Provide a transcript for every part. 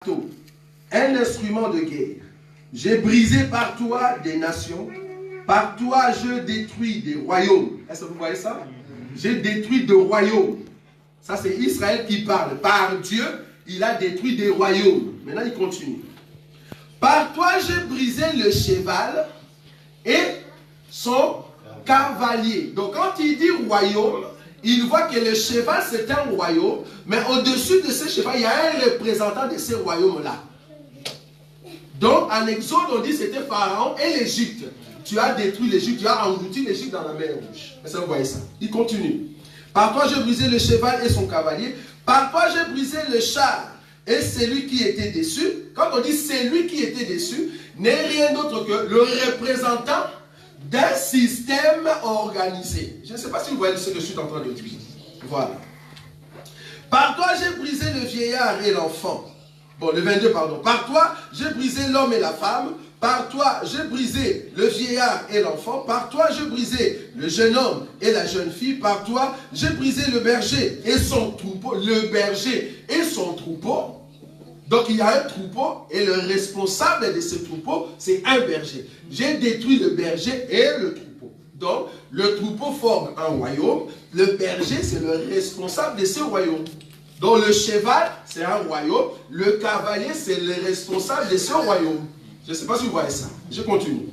un instrument de guerre. J'ai brisé par toi des nations, par toi je détruis des royaumes. Est-ce que vous voyez ça? J'ai détruit des royaumes. Ça c'est Israël qui parle. Par Dieu, il a détruit des royaumes. Maintenant il continue. Par toi j'ai brisé le cheval et son cavalier. Donc quand il dit royaume, il voit que le cheval c'est un royaume, mais au-dessus de ce cheval, il y a un représentant de ces royaumes-là. Donc en Exode, on dit c'était Pharaon et l'Égypte. Tu as détruit l'Égypte, tu as englouti l'Égypte dans la mer Rouge. Est-ce que vous voyez ça? Il continue. Par toi j'ai brisé le cheval et son cavalier. Par toi j'ai brisé le char et celui qui était dessus. Quand on dit celui qui était dessus, n'est rien d'autre que le représentant d'un système organisé. Je ne sais pas si vous voyez ce que je suis en train de dire. Voilà. Par toi, j'ai brisé le vieillard et l'enfant. Bon, le 22, pardon. Par toi, j'ai brisé l'homme et la femme. Par toi, j'ai brisé le vieillard et l'enfant. Par toi, j'ai brisé le jeune homme et la jeune fille. Par toi, j'ai brisé le berger et son troupeau. Le berger et son troupeau. Donc il y a un troupeau et le responsable de ce troupeau, c'est un berger. J'ai détruit le berger et le troupeau. Donc le troupeau forme un royaume. Le berger, c'est le responsable de ce royaume. Donc le cheval, c'est un royaume. Le cavalier, c'est le responsable de ce royaume. Je ne sais pas si vous voyez ça. Je continue.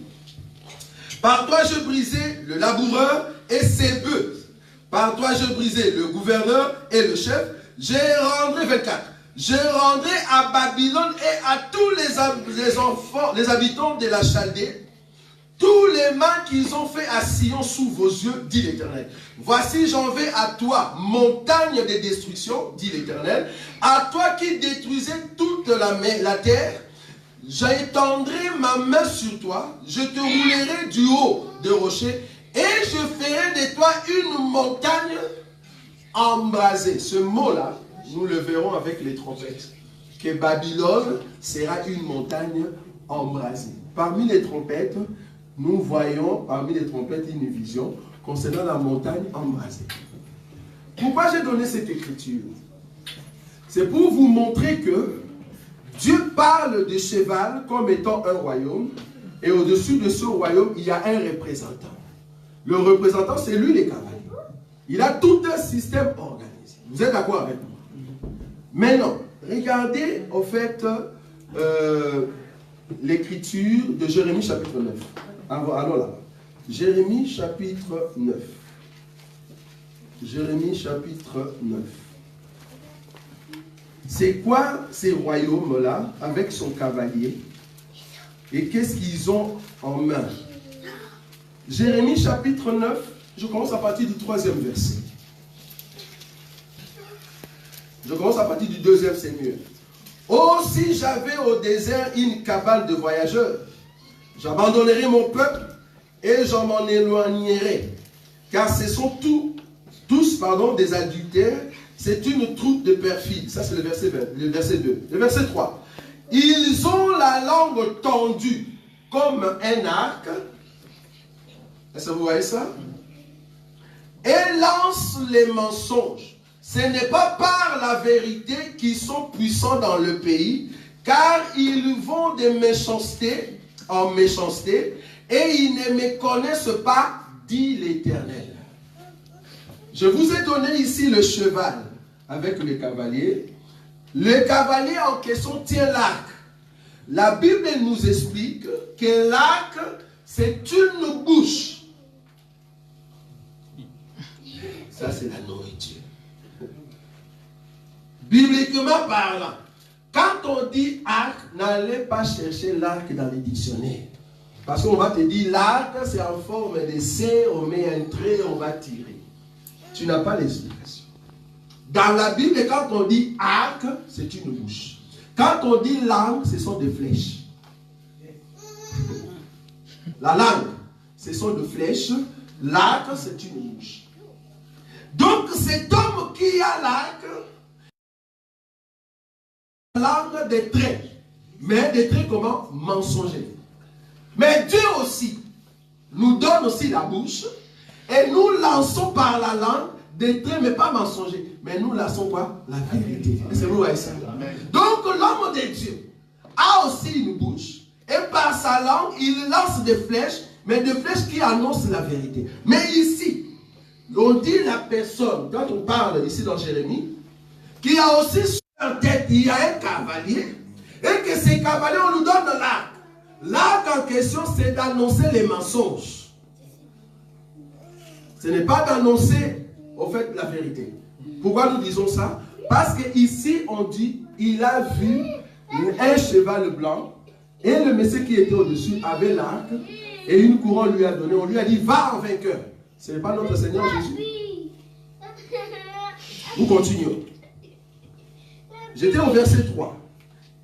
Par toi, je brisais le laboureur et ses bœufs. Par toi, je brisais le gouverneur et le chef. J'ai rendu 24. Je rendrai à Babylone et à tous les habitants de la Chaldée, tous les mal qu'ils ont fait à Sion sous vos yeux, dit l'Éternel. Voici, j'en vais à toi, montagne de destruction, dit l'Éternel, à toi qui détruisais toute la terre. J'étendrai ma main sur toi, je te roulerai du haut de rochers, et je ferai de toi une montagne embrasée. Ce mot-là, nous le verrons avec les trompettes, que Babylone sera une montagne embrasée. Parmi les trompettes, nous voyons parmi les trompettes une vision concernant la montagne embrasée. Pourquoi j'ai donné cette écriture? C'est pour vous montrer que Dieu parle de cheval comme étant un royaume, et au-dessus de ce royaume, il y a un représentant. Le représentant, c'est lui, les cavaliers. Il a tout un système organisé. Vous êtes d'accord avec moi? Maintenant, regardez en fait l'écriture de Jérémie chapitre 9. Allons là. Jérémie chapitre 9. Jérémie chapitre 9. C'est quoi ces royaumes-là avec son cavalier? Et qu'est-ce qu'ils ont en main? Jérémie chapitre 9, je commence à partir du 3e verset. Je commence à partir du 2e, c'est mieux. Oh, si j'avais au désert une cabale de voyageurs, j'abandonnerais mon peuple et j'en m'en éloignerais. Car ce sont tous des adultères, c'est une troupe de perfides. Ça, c'est le verset 2. Le verset 3. Ils ont la langue tendue comme un arc. Est-ce que vous voyez ça? Et lancent les mensonges. Ce n'est pas par la vérité qu'ils sont puissants dans le pays, car ils vont de méchanceté en méchanceté, et ils ne me connaissent pas, dit l'Éternel. Je vous ai donné ici le cheval avec le cavalier. Le cavalier en question tient l'arc. La Bible nous explique que l'arc, c'est une bouche. Ça, c'est la nourriture. Bibliquement parlant, quand on dit arc, n'allez pas chercher l'arc dans les dictionnaires. Parce qu'on va te dire l'arc, c'est en forme de C, on met un trait, on va tirer. Tu n'as pas l'explication. Dans la Bible, quand on dit arc, c'est une bouche. Quand on dit langue, ce sont des flèches. La langue, ce sont des flèches. L'arc, c'est une bouche. Donc cet homme qui a l'arc, langue des traits, mais des traits comment? Mensongers. Mais Dieu aussi nous donne aussi la bouche et nous lançons par la langue des traits, mais pas mensongers. Mais nous laissons quoi? La vérité. Et c'est vous voyez ça. Donc l'homme de Dieu a aussi une bouche. Et par sa langue, il lance des flèches, mais des flèches qui annoncent la vérité. Mais ici, on dit la personne, quand on parle ici dans Jérémie, qui a aussi sur la tête, il y a un cavalier, et que ces cavaliers, on nous donne l'arc. L'arc en question, c'est d'annoncer les mensonges. Ce n'est pas d'annoncer, au fait, la vérité. Pourquoi nous disons ça? Parce qu'ici, on dit, il a vu un cheval blanc, et le monsieur qui était au-dessus avait l'arc, et une couronne lui a donné. On lui a dit, va en vainqueur. Ce n'est pas notre Seigneur Jésus. Nous continuons. J'étais au verset 3.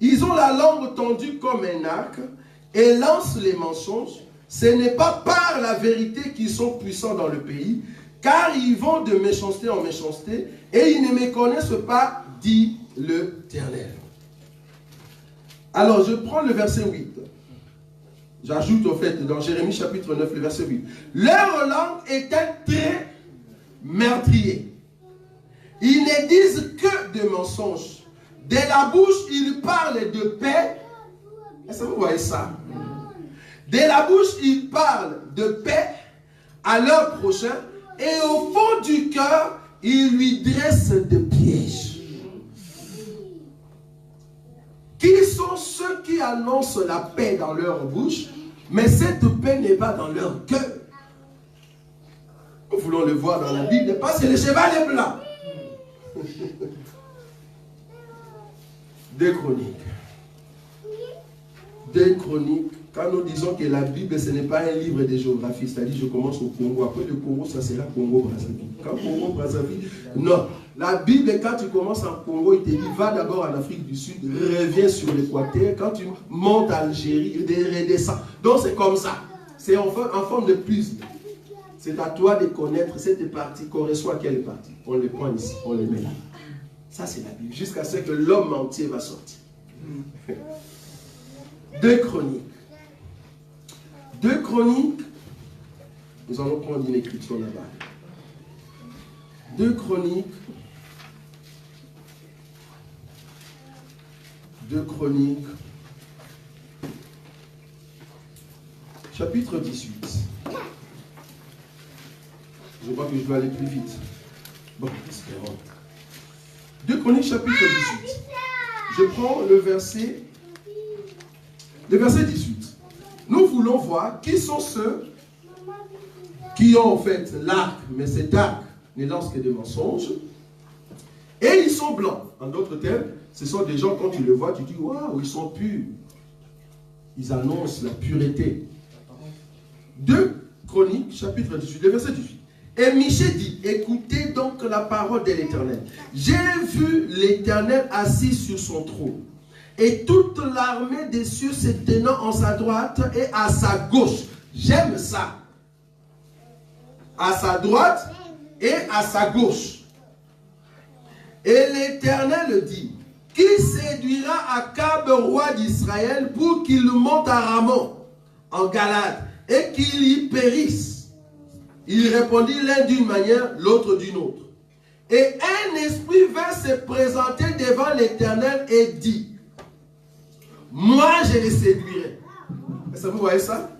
Ils ont la langue tendue comme un arc et lancent les mensonges. Ce n'est pas par la vérité qu'ils sont puissants dans le pays, car ils vont de méchanceté en méchanceté et ils ne me connaissent pas, dit l'Éternel. Alors je prends le verset 8. J'ajoute au fait dans Jérémie chapitre 9 le verset 8. Leur langue est un trait meurtrier. Ils ne disent que de mensonges. De la bouche, ils parlent de paix. Est-ce que vous voyez ça? De la bouche, ils parlent de paix à leur prochain. Et au fond du cœur, ils lui dressent des pièges. Qui sont ceux qui annoncent la paix dans leur bouche, mais cette paix n'est pas dans leur cœur? Nous voulons le voir dans la Bible, parce que le cheval est blanc. 2 Chroniques. 2 Chroniques. Quand nous disons que la Bible, ce n'est pas un livre de géographie, c'est-à-dire je commence au Congo, après le Congo, ça sera Congo-Brazzaville. Quand Congo-Brazzaville, non. La Bible, quand tu commences en Congo, il te dit, va d'abord en Afrique du Sud, reviens sur l'Équateur, quand tu montes à Algérie, redescends. Donc c'est comme ça. C'est en forme de puzzle. C'est à toi de connaître cette partie correspond à quelle partie. On les prend ici, on les met là. Ça c'est la Bible, jusqu'à ce que l'homme entier va sortir. 2 Chroniques. 2 Chroniques, nous allons prendre une écriture là-bas. 2 Chroniques. 2 Chroniques. Chapitre 18. Je crois que je dois aller plus vite. Bon, espérons. 2 Chroniques, chapitre 18. Je prends le verset 18. Nous voulons voir qui sont ceux qui ont en fait l'arc, mais cet arc ne lance que des mensonges. Et ils sont blancs. En d'autres termes, ce sont des gens, quand tu les vois, tu dis, waouh, ils sont purs. Ils annoncent la pureté. 2 Chroniques, chapitre 18, le verset 18. Et Michée dit, écoutez donc la parole de l'Éternel. J'ai vu l'Éternel assis sur son trône, et toute l'armée des cieux se tenant en sa droite et à sa gauche. J'aime ça. À sa droite et à sa gauche. Et l'Éternel dit, qui séduira Akab, roi d'Israël, pour qu'il monte à Ramon, en Galade, et qu'il y périsse? Il répondit l'un d'une manière, l'autre d'une autre. Et un esprit vint se présenter devant l'Éternel et dit, moi je les séduirai. Est-ce que vous voyez ça?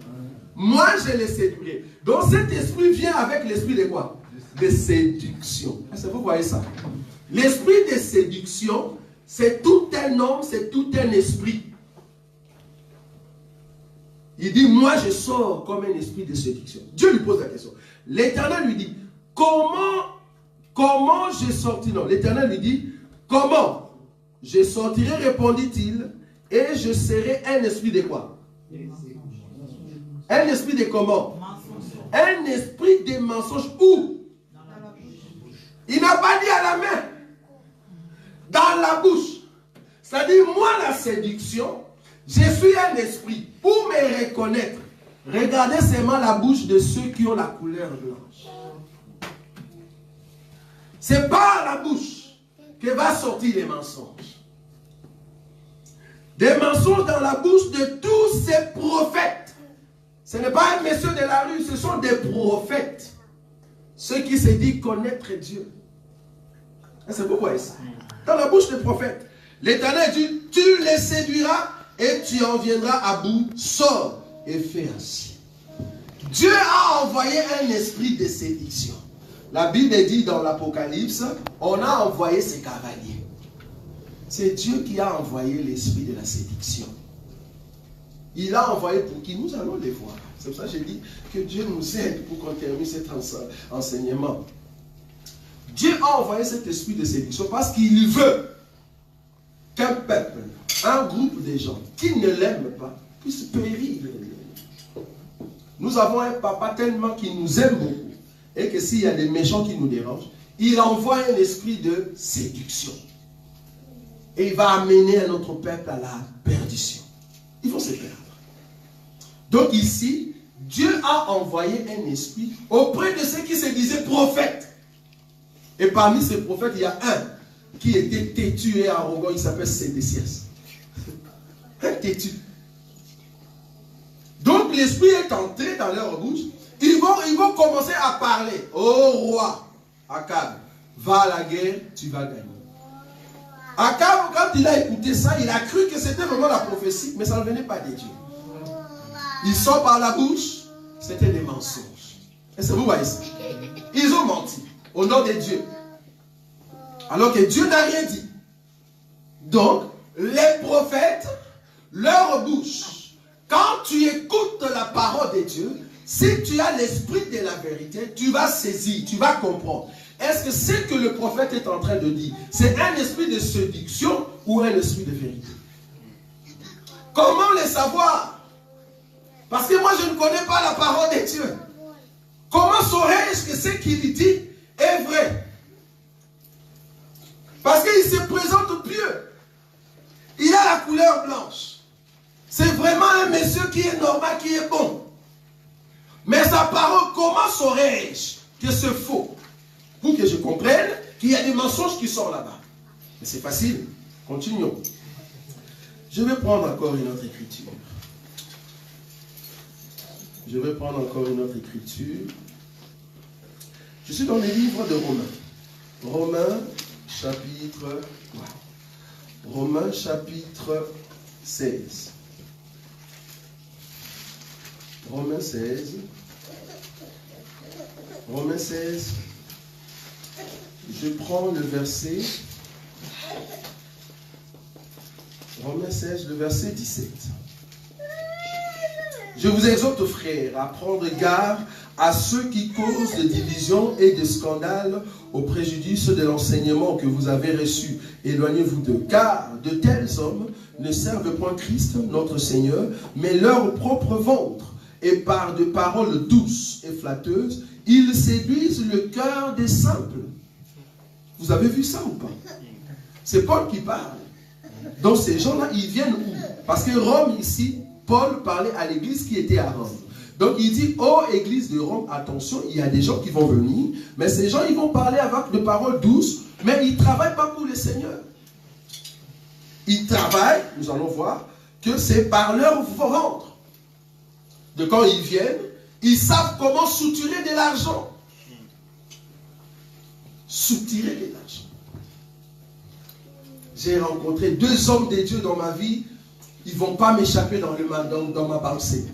Moi je les séduirai. Donc cet esprit vient avec l'esprit de quoi? De séduction. Est-ce que vous voyez ça? L'esprit de séduction, c'est tout un homme, c'est tout un esprit. Il dit, moi je sors comme un esprit de séduction. Dieu lui pose la question. L'Éternel lui dit, comment je sortirai? Non, l'Éternel lui dit, comment je sortirai, répondit-il, et je serai un esprit de quoi? Un esprit de comment? Un esprit de mensonge. Où? Il n'a pas dit à la main. Dans la bouche. C'est-à-dire, moi, la séduction, je suis un esprit. Pour me reconnaître, regardez seulement la bouche de ceux qui ont la couleur blanche. C'est par la bouche que va sortir les mensonges. Des mensonges dans la bouche de tous ces prophètes. Ce n'est pas un monsieur de la rue, ce sont des prophètes. ce qui se dit connaître Dieu. C'est beau, ouais, ça. Dans la bouche des prophètes. L'Éternel dit, tu les séduiras et tu en viendras à bout. Sors et fais ainsi. Dieu a envoyé un esprit de séduction. La Bible dit dans l'Apocalypse, on a envoyé ses cavaliers. C'est Dieu qui a envoyé l'esprit de la séduction. Il a envoyé pour qui? Nous allons les voir. C'est pour ça que j'ai dit que Dieu nous aide pour qu'on termine cet enseignement. Dieu a envoyé cet esprit de séduction parce qu'il veut qu'un peuple, un groupe de gens qui ne l'aiment pas, puisse périr. Nous avons un papa tellement qui nous aime beaucoup et que s'il y a des méchants qui nous dérangent, il envoie un esprit de séduction. Et il va amener un autre peuple à la perdition. Ils vont se perdre. Donc ici, Dieu a envoyé un esprit auprès de ceux qui se disaient prophètes. Et parmi ces prophètes, il y a un qui était têtu et arrogant, il s'appelle Sédécias. Un têtu. Donc l'esprit est entré dans leur bouche. Ils vont commencer à parler. Oh roi, Akab, va à la guerre, tu vas gagner. Akab, quand il a écouté ça, il a cru que c'était vraiment la prophétie, mais ça ne venait pas de Dieu. Ils sortent par la bouche, c'était des mensonges. Et c'est vous voyez ça. Ils ont menti au nom de Dieu. Alors que Dieu n'a rien dit. Donc, les prophètes, leur bouche, quand tu écoutes la parole de Dieu, si tu as l'esprit de la vérité, tu vas saisir, tu vas comprendre. Est-ce que ce que le prophète est en train de dire, c'est un esprit de séduction ou un esprit de vérité? Comment le savoir? Parce que moi, je ne connais pas la parole de Dieu. Comment saurais-je que ce qu'il dit est vrai? Parce qu'il se présente pieux. Il a la couleur blanche. C'est vraiment un monsieur qui est normal, qui est bon. Mais sa parole, comment saurais-je que c'est faux? Pour que je comprenne qu'il y a des mensonges qui sont là-bas. Mais c'est facile. Continuons. Je vais prendre encore une autre écriture. Je vais prendre encore une autre écriture. Je suis dans les livres de Romains. Romains chapitre 16. Romains 16. Romains 16. Je prends le verset. Romains 16, le verset 17. Je vous exhorte, frères, à prendre garde à ceux qui causent de divisions et de scandales au préjudice de l'enseignement que vous avez reçu. Éloignez-vous d'eux, car de tels hommes ne servent point Christ, notre Seigneur, mais leur propre ventre. Et par de paroles douces et flatteuses, ils séduisent le cœur des simples. Vous avez vu ça ou pas? C'est Paul qui parle. Donc ces gens-là, ils viennent où? Parce que Rome ici, Paul parlait à l'église qui était à Rome. Donc il dit, oh église de Rome, attention, il y a des gens qui vont venir, mais ces gens, ils vont parler avec de paroles douces, mais ils ne travaillent pas pour le Seigneur. Ils travaillent, nous allons voir, que c'est par leur ventre. De quand ils viennent, ils savent comment soutirer de l'argent. Soutirer de l'argent. J'ai rencontré 2 hommes de Dieu dans ma vie. Ils ne vont pas m'échapper dans ma pensée.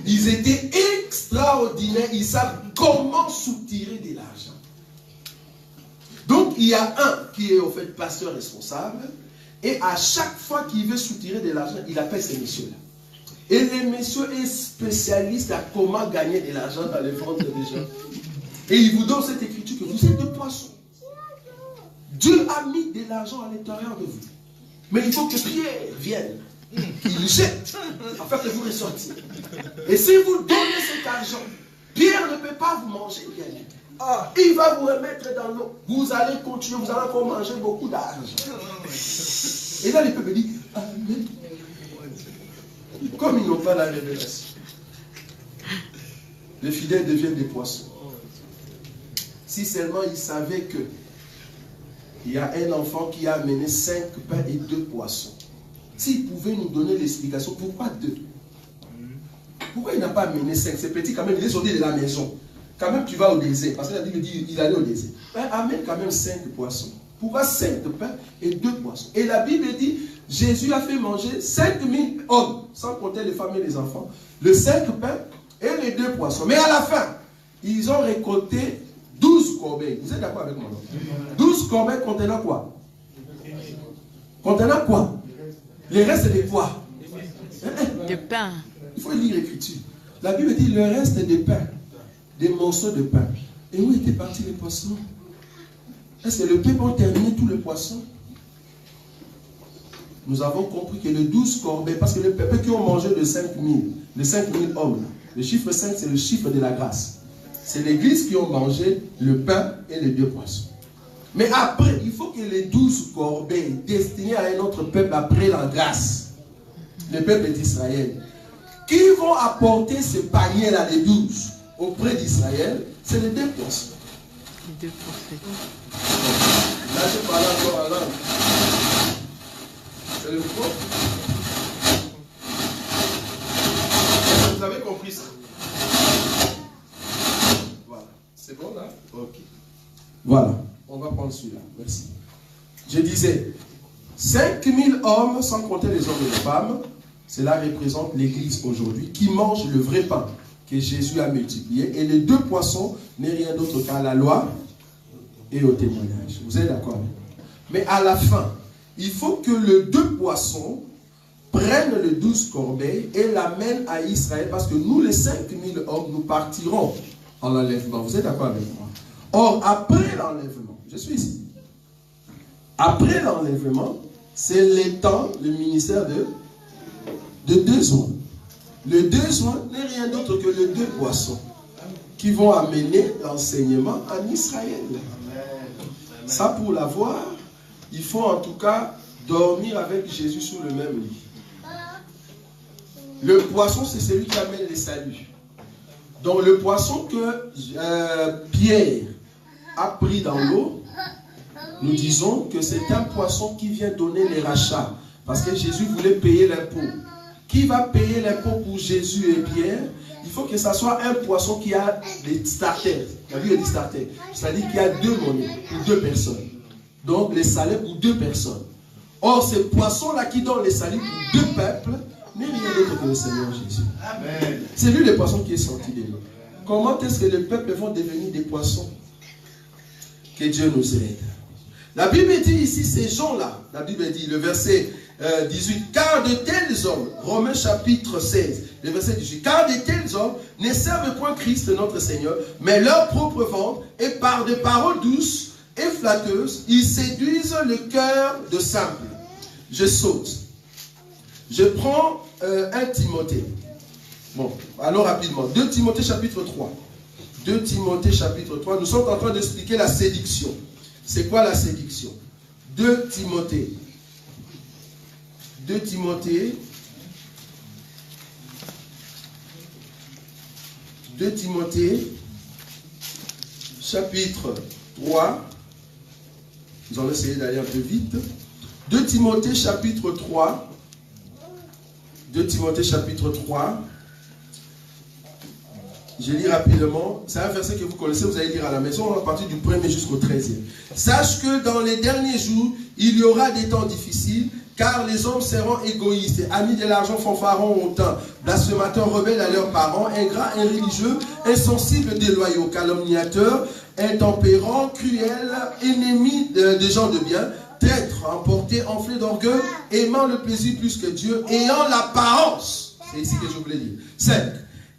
Ils étaient extraordinaires. Ils savent comment soutirer de l'argent. Donc, il y a un qui est au fait pasteur responsable. Et à chaque fois qu'il veut soutirer de l'argent, il appelle ces messieurs-là. Et le monsieur est spécialiste à comment gagner de l'argent dans les ventres des gens. Et il vous donne cette écriture que vous êtes des poissons. Dieu a mis de l'argent à l'intérieur de vous. Mais il faut que Pierre vienne. Il jette afin que vous ressortiez. Et si vous donnez cet argent, Pierre ne peut pas vous manger bien. Il va vous remettre dans l'eau. Vous allez continuer, vous allez encore manger beaucoup d'argent. Et là, les peuples disent Amen. Comme ils n'ont pas la révélation, les fidèles deviennent des poissons. Si seulement ils savaient que il y a un enfant qui a amené 5 pains et 2 poissons. S'il pouvait nous donner l'explication, pourquoi 2? Pourquoi il n'a pas amené 5? C'est petit quand même, il est sorti de la maison. quand même tu vas au désert, parce que la Bible dit il allait au désert. Amène quand même 5 poissons. Pourquoi 5 de pain et 2 poissons? Et la Bible dit, Jésus a fait manger 5000 hommes, sans compter les femmes et les enfants, le 5 pains et les 2 poissons. Mais à la fin, ils ont récolté 12 corbeilles. Vous êtes d'accord avec moi? 12 corbeilles contenant quoi? Contenant quoi? Les restes de quoi? De pain. Il faut lire l'écriture. La Bible dit le reste des pains, des morceaux de pain. Et où étaient partis les poissons? Est-ce que le peuple a terminé tous les poissons? Nous avons compris que les 12 corbeilles, parce que les peuples qui ont mangé de 5000, les 5000 hommes, le chiffre 5 c'est le chiffre de la grâce. C'est l'église qui ont mangé le pain et les 2 poissons. Mais après, il faut que les 12 corbeilles destinées à un autre peuple après la grâce, le peuple d'Israël, qui vont apporter ce panier-là, les 12, auprès d'Israël, c'est les 2 poissons. Les 2 prophètes. Là, je parle encore en langue. C'est le faux. Vous avez compris ça? Voilà. C'est bon là? Ok. Voilà. On va prendre celui-là. Merci. Je disais, 5000 hommes, sans compter les hommes et les femmes, cela représente l'église aujourd'hui, qui mange le vrai pain que Jésus a multiplié. Et les 2 poissons n'est rien d'autre qu'à la loi et au témoignage. Vous êtes d'accord? Mais à la fin, il faut que les 2 poissons prennent les 12 corbeilles et l'amènent à Israël, parce que nous, les 5000 hommes, nous partirons en enlèvement. Vous êtes d'accord avec moi? Or, après l'enlèvement, je suis ici. Après l'enlèvement, c'est le temps, le ministère de 2 soins. Le 2 soins n'est rien d'autre que les 2 poissons qui vont amener l'enseignement en Israël. Ça, pour l'avoir, il faut en tout cas dormir avec Jésus sur le même lit. Le poisson, c'est celui qui amène les saluts. Donc le poisson que Pierre a pris dans l'eau, nous disons que c'est un poisson qui vient donner les rachats. Parce que Jésus voulait payer l'impôt. Qui va payer l'impôt pour Jésus et Pierre? Il faut que ce soit un poisson qui a des starters. La Bible dit starter. C'est-à-dire qu'il y a 2 monnaies pour 2 personnes. Donc les salaires pour 2 personnes. Or, ce poisson-là qui donne les saluts pour 2 peuples n'est rien d'autre que le Seigneur Jésus. Amen. C'est lui le poisson qui est sorti de l'eau. Comment est-ce que les peuples vont devenir des poissons? Que Dieu nous aide. La Bible dit ici, ces gens-là, la Bible dit, le verset 18, car de tels hommes, Romains chapitre 16, le verset 18, car de tels hommes ne servent point Christ notre Seigneur, mais leur propre ventre, et par des paroles douces et flatteuses, ils séduisent le cœur de simple. Je saute. Je prends 1 Timothée. Bon, allons rapidement. 2 Timothée chapitre 3. 2 Timothée chapitre 3. Nous sommes en train d'expliquer la séduction. C'est quoi la séduction? 2 Timothée. 2 Timothée. 2 Timothée chapitre 3. Nous allons essayer d'aller un peu vite. 2 Timothée chapitre 3. 2 Timothée chapitre 3. Je lis rapidement. C'est un verset que vous connaissez, vous allez lire à la maison. On va partir du 1er jusqu'au 13e. Sache que dans les derniers jours, il y aura des temps difficiles, car les hommes seront égoïstes, amis de l'argent, fanfarons au temps, blasphémateurs, rebelles à leurs parents, ingrats, irréligieux, insensibles, déloyaux, calomniateurs, intempérants, cruels, ennemis des gens de bien, traîtres, emportés, enflés d'orgueil, aimant le plaisir plus que Dieu, ayant l'apparence, c'est ici que je voulais dire, 5,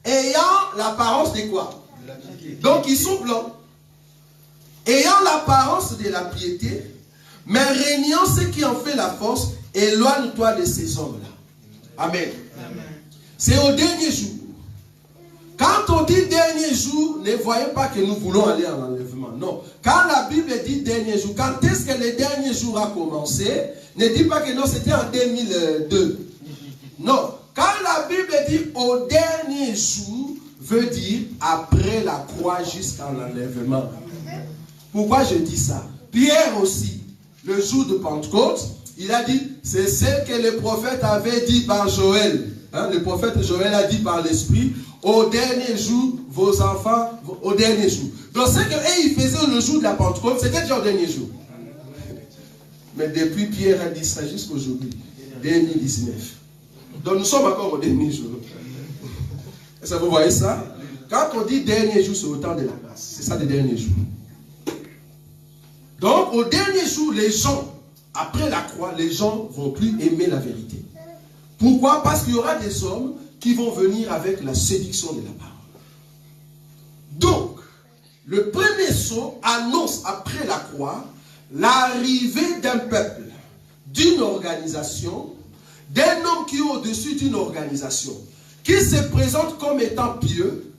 ayant l'apparence de quoi? Donc ils sont blancs, ayant l'apparence de la piété, mais régnant ce qui en fait la force, éloigne-toi de ces hommes-là. Amen. Amen. C'est au dernier jour. Quand on dit dernier jour, ne voyez pas que nous voulons aller en enlèvement. Non. Quand la Bible dit dernier jour, quand est-ce que le dernier jour a commencé? Ne dis pas que non, c'était en 2002. Non. Quand la Bible dit au dernier jour, veut dire après la croix jusqu'à l'enlèvement. Pourquoi je dis ça? Pierre aussi, le jour de Pentecôte, il a dit, c'est ce que le prophète avait dit par Joël. Hein, le prophète Joël a dit par l'Esprit, au dernier jour, vos enfants, au dernier jour. Donc c'est que ils faisaient le jour de la Pentecôte, c'était déjà au dernier jour. Mais depuis Pierre a dit ça jusqu'aujourd'hui, 2019. Donc nous sommes encore au dernier jour. Est-ce que vous voyez ça? Quand on dit dernier jour, c'est au temps de la grâce. C'est ça le dernier jour. Donc au dernier jour, les gens, après la croix, les gens ne vont plus aimer la vérité. Pourquoi? Parce qu'il y aura des hommes qui vont venir avec la séduction de la parole. Donc, le premier sceau annonce après la croix l'arrivée d'un peuple, d'une organisation, d'un homme qui est au-dessus d'une organisation, qui se présente comme étant pieux,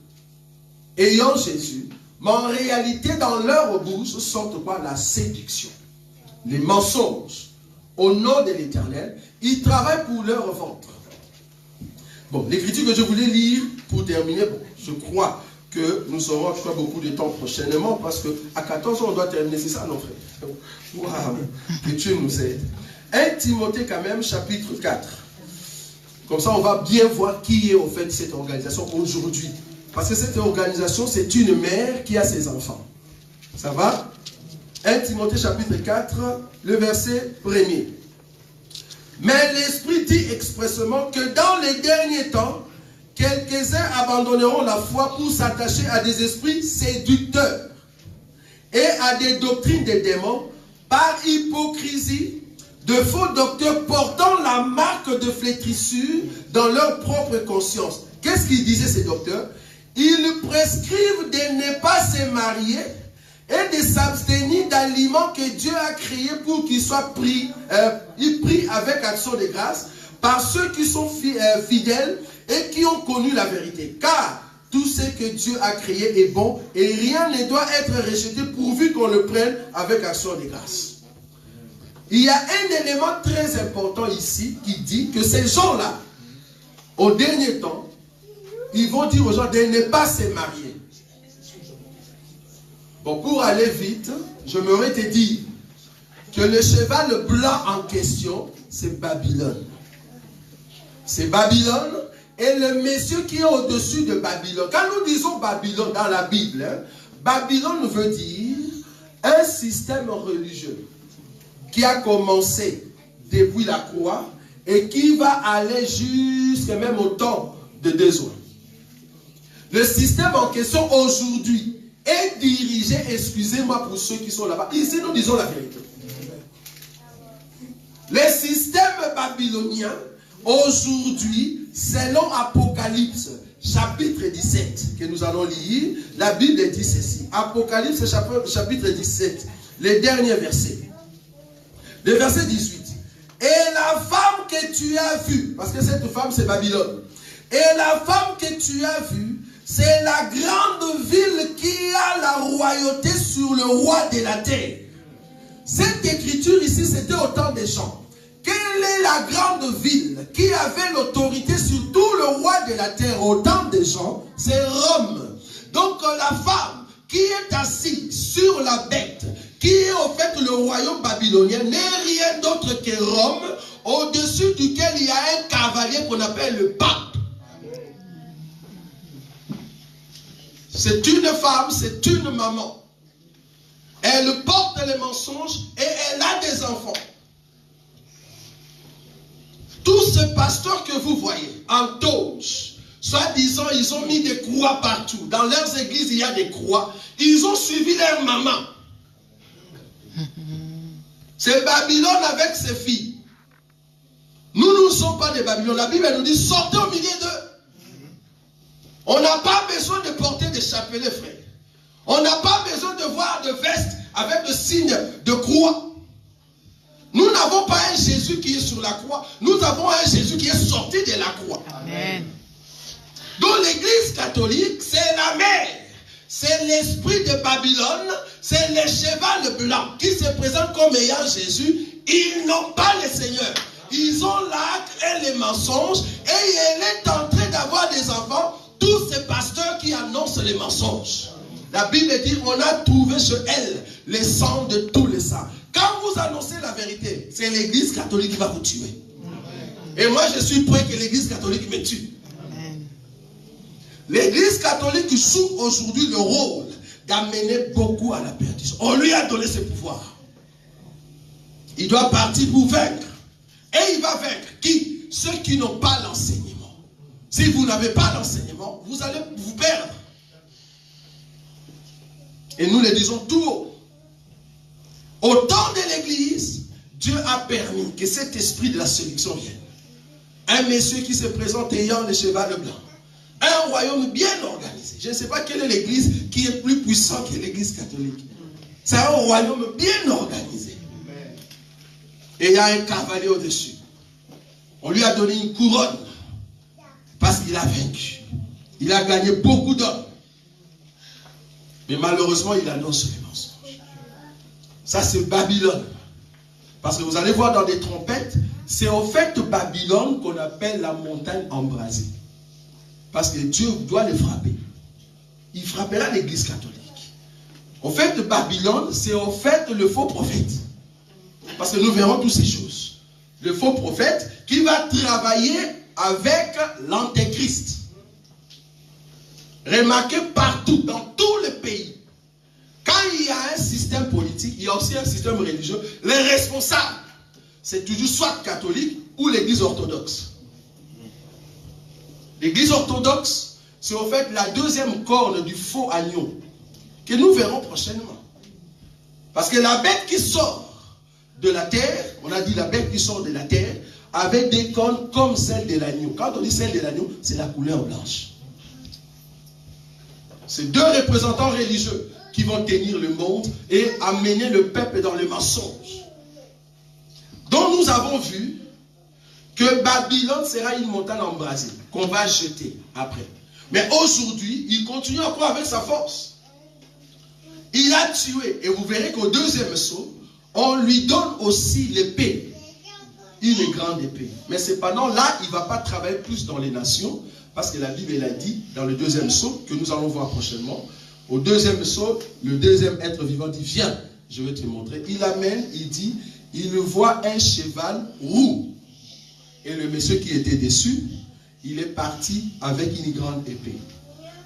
ayant Jésus, mais en réalité, dans leur bouche, sortent quoi? La séduction, les mensonges. Au nom de l'Éternel, ils travaillent pour leur ventre. Bon, l'écriture que je voulais lire pour terminer, bon, je crois que nous aurons beaucoup de temps prochainement, parce qu'à 14 ans, on doit terminer. C'est ça, non, frère? Waouh, que Dieu nous aide. 1 Timothée, quand même, chapitre 4. Comme ça, on va bien voir qui est au fait cette organisation aujourd'hui. Parce que cette organisation, c'est une mère qui a ses enfants. Ça va? 1 Timothée, chapitre 4, le verset 1er. Mais l'Esprit dit expressément que dans les derniers temps, quelques-uns abandonneront la foi pour s'attacher à des esprits séducteurs et à des doctrines des démons par hypocrisie, de faux docteurs portant la marque de flétrissure dans leur propre conscience. Qu'est-ce qu'ils disaient ces docteurs? Ils prescrivent de ne pas se marier et de s'abstenir d'aliments que Dieu a créés pour qu'ils soient pris avec action de grâce par ceux qui sont fidèles et qui ont connu la vérité. Car tout ce que Dieu a créé est bon et rien ne doit être rejeté pourvu qu'on le prenne avec action de grâce. Il y a un élément très important ici qui dit que ces gens-là, au dernier temps, ils vont dire aux gens de ne pas se marier. Bon, pour aller vite, je m'aurais te dit que le cheval blanc en question, c'est Babylone. C'est Babylone et le monsieur qui est au-dessus de Babylone. Quand nous disons Babylone dans la Bible, Babylone veut dire un système religieux qui a commencé depuis la croix et qui va aller jusqu'à même au temps de Désoin. Le système en question aujourd'hui est dirigé, excusez-moi pour ceux qui sont là-bas, ici nous disons la vérité. Le système babylonien, aujourd'hui, selon Apocalypse, chapitre 17, que nous allons lire, la Bible dit ceci. Apocalypse, chapitre 17, les derniers versets. Le verset 18. Et la femme que tu as vue, parce que cette femme c'est Babylone, et la femme que tu as vue, c'est la grande ville qui a la royauté sur le roi de la terre. Cette écriture ici, c'était au temps des gens. Quelle est la grande ville qui avait l'autorité sur tout le roi de la terre au temps des gens? C'est Rome. Donc la femme qui est assise sur la bête, qui est au fait le royaume babylonien, n'est rien d'autre que Rome, au-dessus duquel il y a un cavalier qu'on appelle le pape. C'est une femme, c'est une maman. Elle porte les mensonges et elle a des enfants. Tous ces pasteurs que vous voyez en toge, soi-disant, ils ont mis des croix partout. Dans leurs églises, il y a des croix. Ils ont suivi leur maman. C'est Babylone avec ses filles. Nous ne sommes pas des Babylone. La Bible nous dit, sortez au milieu d'eux. On n'a pas besoin de porter des chapelets, frère. On n'a pas besoin de voir de vestes avec le signe de croix. Nous n'avons pas un Jésus qui est sur la croix. Nous avons un Jésus qui est sorti de la croix. Amen. Donc l'église catholique, c'est la mère. C'est l'esprit de Babylone. C'est le cheval blanc qui se présente comme ayant Jésus. Ils n'ont pas le Seigneur. Ils ont l'acte et les mensonges. Et elle est en train d'avoir des enfants. Tous ces pasteurs qui annoncent les mensonges. La Bible dit, on a trouvé chez elle le sang de tous les saints. Quand vous annoncez la vérité, c'est l'église catholique qui va vous tuer. Amen. Et moi, je suis prêt que l'église catholique me tue. Amen. L'église catholique joue aujourd'hui le rôle d'amener beaucoup à la perdition. On lui a donné ce pouvoir. Il doit partir pour vaincre. Et il va vaincre qui? Ceux qui n'ont pas l'enseignement. Si vous n'avez pas l'enseignement, vous allez vous perdre. Et nous le disons tout haut. Au temps de l'église, Dieu a permis que cet esprit de la séduction vienne. Un monsieur qui se présente ayant le cheval blanc. Un royaume bien organisé. Je ne sais pas quelle est l'église qui est plus puissante que l'église catholique. C'est un royaume bien organisé. Et il y a un cavalier au-dessus. On lui a donné une couronne. Parce qu'il a vaincu. Il a gagné beaucoup d'hommes. Mais malheureusement, il annonce les mensonges. Ça, c'est Babylone. Parce que vous allez voir dans des trompettes, c'est au fait Babylone qu'on appelle la montagne embrasée. Parce que Dieu doit les frapper. Il frappera l'église catholique. Au fait Babylone, c'est au fait le faux prophète. Parce que nous verrons toutes ces choses. Le faux prophète qui va travailler avec l'antéchrist. Remarquez partout, dans tous les pays, quand il y a un système politique, il y a aussi un système religieux, les responsables, c'est toujours soit catholique ou l'église orthodoxe. L'église orthodoxe, c'est en fait la deuxième corne du faux agneau, que nous verrons prochainement. Parce que la bête qui sort de la terre, on a dit la bête qui sort de la terre, avec des cornes comme celle de l'agneau. Quand on dit celle de l'agneau, c'est la couleur blanche. C'est deux représentants religieux qui vont tenir le monde et amener le peuple dans le mensonge. Donc nous avons vu que Babylone sera une montagne embrasée, qu'on va jeter après. Mais aujourd'hui, il continue encore avec sa force. Il a tué, et vous verrez qu'au deuxième saut, on lui donne aussi l'épée. Une grande épée. Mais cependant, là, il ne va pas travailler plus dans les nations, parce que la Bible l'a dit dans le deuxième saut, que nous allons voir prochainement. Au deuxième saut, le deuxième être vivant dit, viens, je vais te montrer. Il amène, il dit, il voit un cheval roux. Et le monsieur qui était dessus, il est parti avec une grande épée.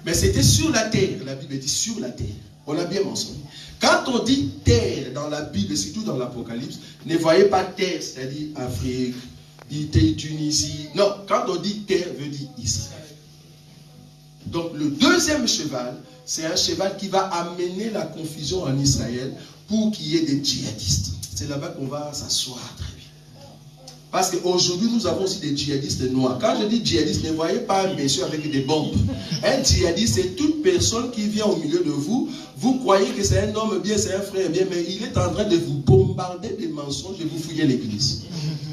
Mais c'était sur la terre, la Bible dit sur la terre. On a bien mentionné. Quand on dit terre dans la Bible, surtout dans l'Apocalypse, ne voyez pas terre, c'est-à-dire Afrique, Tunisie. Non, quand on dit terre, veut dire Israël. Donc le deuxième cheval, c'est un cheval qui va amener la confusion en Israël pour qu'il y ait des djihadistes. C'est là-bas qu'on va s'asseoir très bien. Parce qu'aujourd'hui, nous avons aussi des djihadistes noirs. Quand je dis djihadiste, ne voyez pas un monsieur avec des bombes. Un djihadiste, c'est toute personne qui vient au milieu de vous. Vous croyez que c'est un homme bien, c'est un frère bien, mais il est en train de vous bombarder des mensonges et vous fouiller l'église.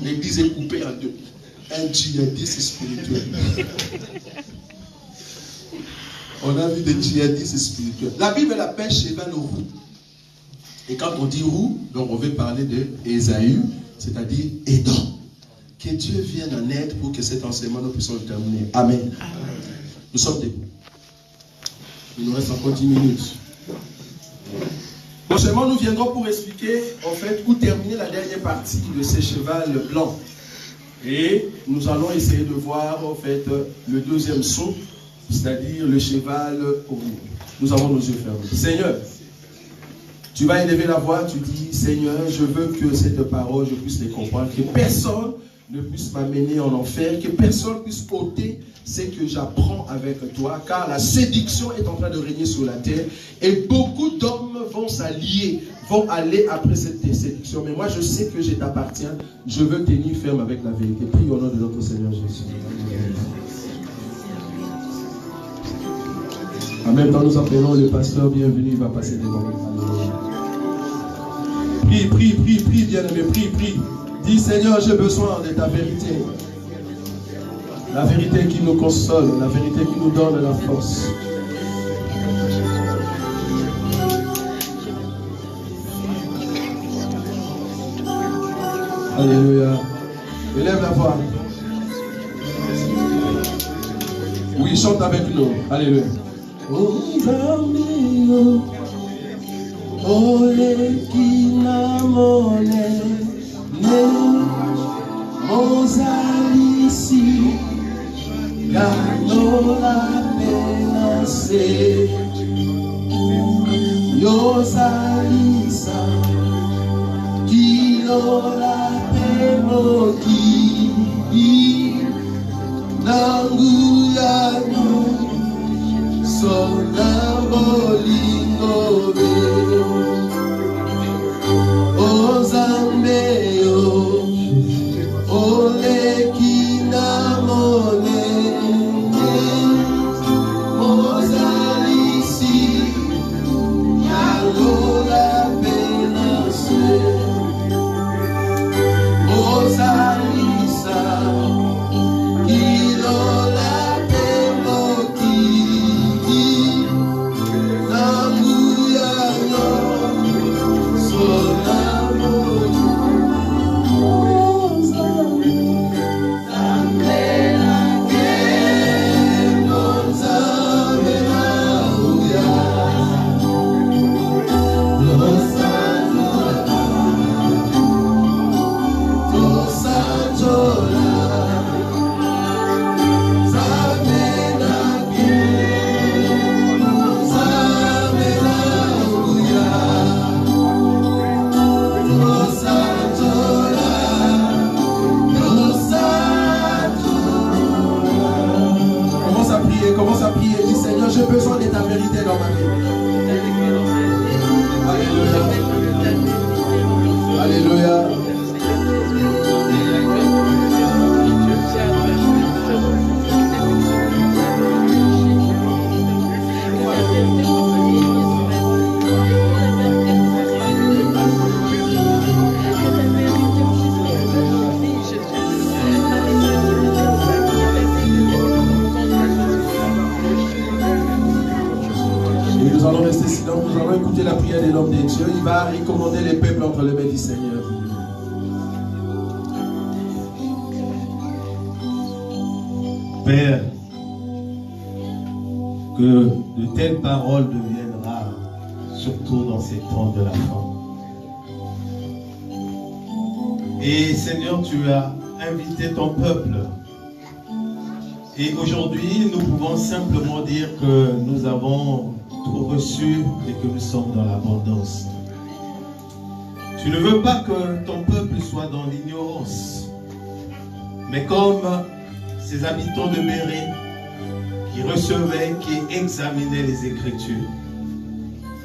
L'église est coupée en deux. Un djihadiste spirituel. On a vu des djihadistes spirituels. La Bible l'appelle cheval roux. Et quand on dit roux, donc on veut parler de Ésaü, c'est-à-dire Édom. Que Dieu vienne en aide pour que cet enseignement nous puissions le terminer. Amen. Amen. Nous sommes debout. Il nous reste encore 10 minutes. Prochainement, nous viendrons pour expliquer, en fait, où terminer la dernière partie de ce cheval blanc. Et nous allons essayer de voir, en fait, le deuxième saut, c'est-à-dire le cheval roux. Nous avons nos yeux fermés. Seigneur, tu vas élever la voix, tu dis, Seigneur, je veux que cette parole, je puisse les comprendre, que personne ne puisse m'amener en enfer, que personne puisse ôter ce que j'apprends avec toi, car la séduction est en train de régner sur la terre, et beaucoup d'hommes vont s'allier, vont aller après cette séduction. Mais moi, je sais que je t'appartiens, je veux tenir ferme avec la vérité. Prie au nom de notre Seigneur Jésus. En même temps, nous appelons le pasteur, bienvenue, il va passer devant nous. Prie, prie, prie, prie, bien-aimé, prie, prie. Dis, Seigneur, j'ai besoin de ta vérité. La vérité qui nous console, la vérité qui nous donne la force. Alléluia. Élève la voix. Oui, chante avec nous. Alléluia. Oh, Zamio, oh, Ekinamone, Mozalisi, Ganola. Père, que de telles paroles deviennent rares, surtout dans ces temps de la fin. Et Seigneur, tu as invité ton peuple. Et aujourd'hui, nous pouvons simplement dire que nous avons tout reçu et que nous sommes dans l'abondance. Tu ne veux pas que ton peuple soit dans l'ignorance. Mais comme ces habitants de Bérée qui recevaient, qui examinaient les Écritures,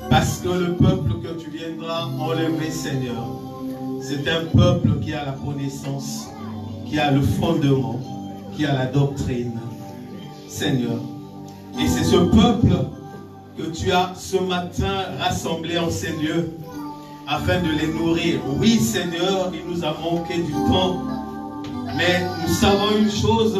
parce que le peuple que tu viendras enlever, Seigneur, c'est un peuple qui a la connaissance, qui a le fondement, qui a la doctrine, Seigneur. Et c'est ce peuple que tu as ce matin rassemblé en ces lieux afin de les nourrir. Oui, Seigneur, il nous a manqué du temps. Mais nous savons une chose,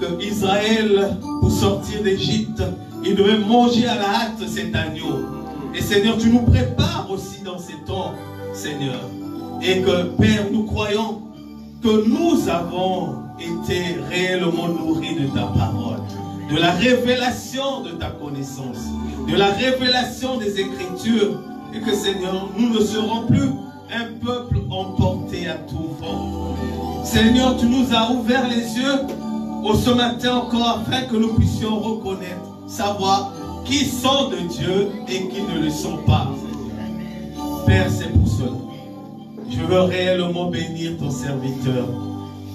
que Israël, pour sortir d'Égypte, il devait manger à la hâte cet agneau. Et Seigneur, tu nous prépares aussi dans ces temps, Seigneur. Et que, Père, nous croyons que nous avons été réellement nourris de ta parole, de la révélation de ta connaissance, de la révélation des Écritures. Et que, Seigneur, nous ne serons plus un peuple emporté à tout vent. Seigneur, tu nous as ouvert les yeux ce matin encore afin que nous puissions reconnaître, savoir qui sont de Dieu et qui ne le sont pas. Père, c'est pour cela. Je veux réellement bénir ton serviteur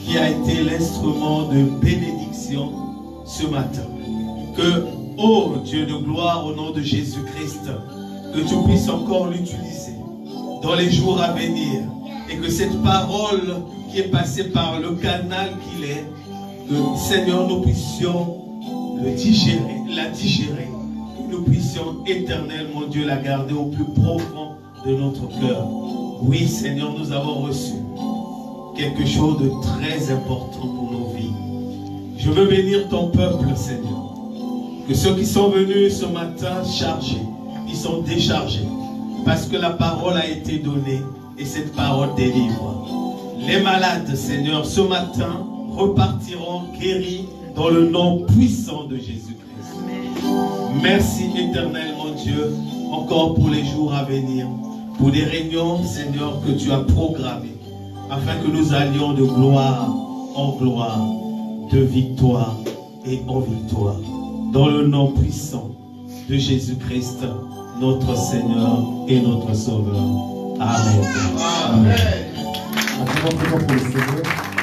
qui a été l'instrument de bénédiction ce matin. Que, ô Dieu de gloire, au nom de Jésus-Christ, que tu puisses encore l'utiliser dans les jours à venir. Et que cette parole qui est passée par le canal qu'il est, que Seigneur, nous puissions la digérer, que nous puissions éternellement, Dieu, la garder au plus profond de notre cœur. Oui, Seigneur, nous avons reçu quelque chose de très important pour nos vies. Je veux bénir ton peuple, Seigneur. Que ceux qui sont venus ce matin chargés, ils sont déchargés, parce que la parole a été donnée. Et cette parole délivre. Les malades, Seigneur, ce matin, repartiront guéris dans le nom puissant de Jésus-Christ. Merci éternellement, Dieu, encore pour les jours à venir, pour les réunions, Seigneur, que tu as programmées, afin que nous allions de gloire en gloire, de victoire et en victoire. Dans le nom puissant de Jésus-Christ, notre Seigneur et notre Sauveur. Amen. Amen. Amen.